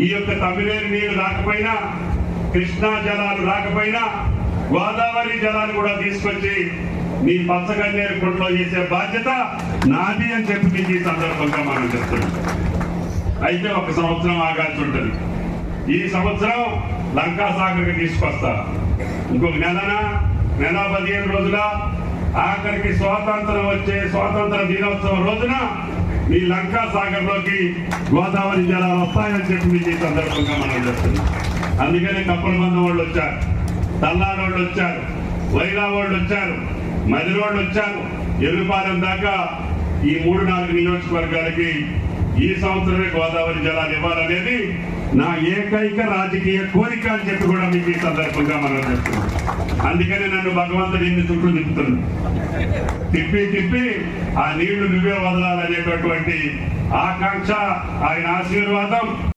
ఈ యొక్క తమిళేరు నీళ్లు రాకపోయినా, కృష్ణా జలాలు రాకపోయినా గోదావరి జలాలు కూడా తీసుకొచ్చి మీ పచ్చగన్నేరు కుంటలో చేసే బాధ్యత నాది అని చెప్పి మీకు ఈ సందర్భంగా మనం చెప్తున్నాం. అయితే ఒక సంవత్సరం ఆగాల్సి ఉంటుంది. ఈ సంవత్సరం లంకా సాగర్కి తీసుకొస్తా. ఇంకొక నెల 15 రోజుల ఆఖరికి స్వాతంత్ర దినోత్సవం రోజున ఈ లంకా సాగర్ లోకి గోదావరి జలాలు వస్తాయని చెప్పి మీకు ఈ సందర్భంగా మనం చెప్తున్నాం. అందుకనే కప్పల బంధం వాళ్ళు వచ్చారు, తల్లాడు వాళ్ళు వచ్చారు, వైరా వాళ్ళు వచ్చారు, మదిరోళ్ళు వచ్చారు. ఎల్లుపాలెం దాకా ఈ 3-4 నియోజకవర్గాలకి ఈ సంవత్సరమే గోదావరి జలాలు ఇవ్వాలనేది నా ఏకైక రాజకీయ కోరిక అని చెప్పి కూడా మీకు ఈ సందర్భంగా మనం చెప్తున్నాం. అందుకనే నన్ను భగవంతుడు ఇన్ని చుట్టూ తిప్పి ఆ నీళ్లు నువ్వే వదలాలనేటటువంటి ఆకాంక్ష, ఆయన ఆశీర్వాదం